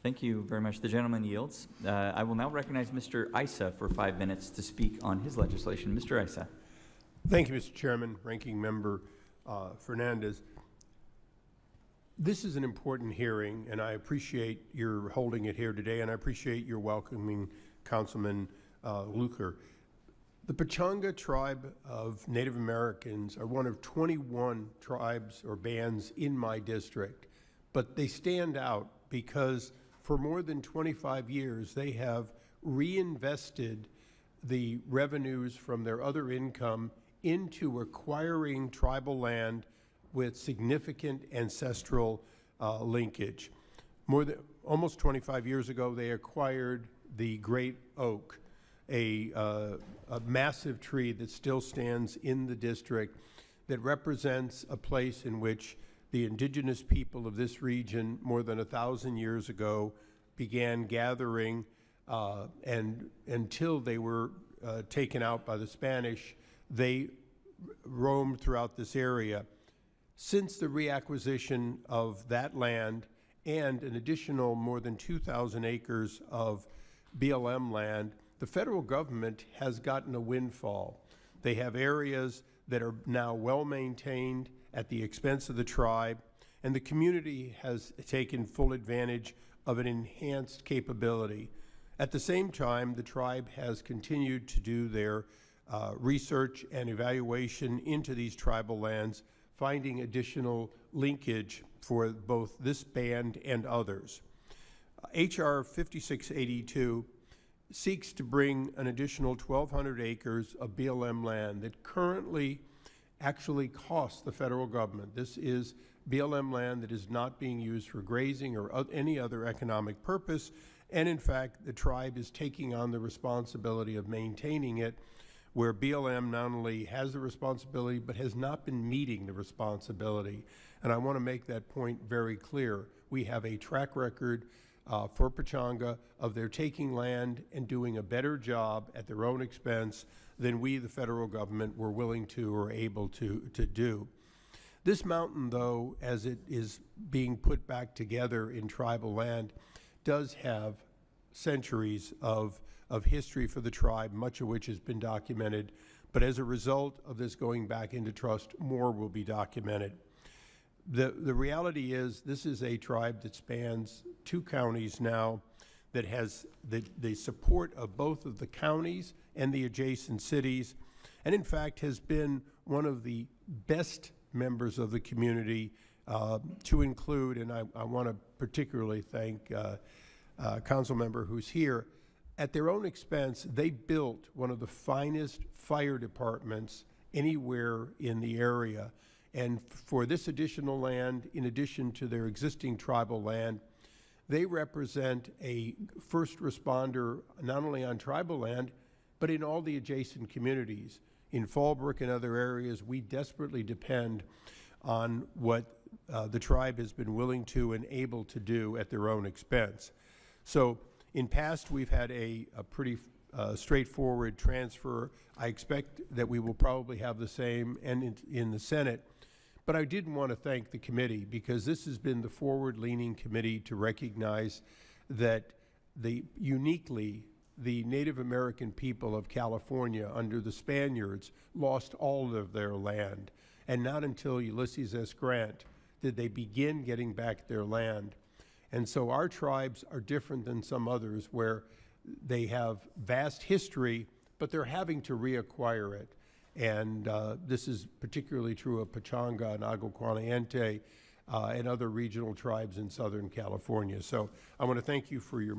Thank you very much. The gentleman yields. I will now recognize Mr. Issa for 5 minutes to speak on his legislation. Mr. Issa. Thank you, Mr. Chairman, Ranking Member Fernandez. This is an important hearing, and I appreciate your holding it here today, and I appreciate your welcoming Councilman Luker. The Pechanga tribe of Native Americans are one of 21 tribes or bands in my district, but they stand out because for more than 25 years they have reinvested the revenues from their other income into acquiring tribal land with significant ancestral linkage. Almost 25 years ago, they acquired the Great Oak, a massive tree that still stands in the district that represents a place in which the indigenous people of this region more than 1,000 years ago began gathering, and until they were taken out by the Spanish, they roamed throughout this area. Since the reacquisition of that land and an additional more than 2,000 acres of BLM land, the federal government has gotten a windfall. They have areas that are now well maintained at the expense of the tribe, and the community has taken full advantage of an enhanced capability. At the same time, the tribe has continued to do their research and evaluation into these tribal lands, finding additional linkage for both this band and others. H.R. 5682 seeks to bring an additional 1,200 acres of BLM land that currently actually costs the federal government. This is BLM land that is not being used for grazing or any other economic purpose, and in fact, the tribe is taking on the responsibility of maintaining it, where BLM not only has the responsibility, but has not been meeting the responsibility. And I want to make that point very clear. We have a track record for Pechanga of their taking land and doing a better job at their own expense than we, the federal government, were willing to or able to do. This mountain, though, as it is being put back together in tribal land, does have centuries of history for the tribe, much of which has been documented. But as a result of this going back into trust, more will be documented. The reality is this is a tribe that spans 2 counties now, that has the support of both of the counties and the adjacent cities, and in fact has been one of the best members of the community to include, and I want to particularly thank council member who's here. At their own expense, they built one of the finest fire departments anywhere in the area. And for this additional land, in addition to their existing tribal land, they represent a first responder not only on tribal land, but in all the adjacent communities. In Fallbrook and other areas, we desperately depend on what the tribe has been willing to and able to do at their own expense. So in past, we've had a pretty straightforward transfer. I expect that we will probably have the same in the Senate. But I did want to thank the committee, because this has been the forward-leaning committee to recognize that uniquely the Native American people of California under the Spaniards lost all of their land. And not until Ulysses S. Grant did they begin getting back their land. And so our tribes are different than some others, where they have vast history, but they're having to reacquire it. And this is particularly true of Pechanga and Agua and other regional tribes in Southern California. So I want to thank you for your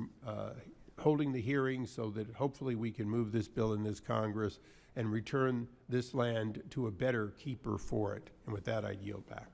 holding the hearing, so that hopefully we can move this bill in this Congress and return this land to a better keeper for it. And with that, I yield back.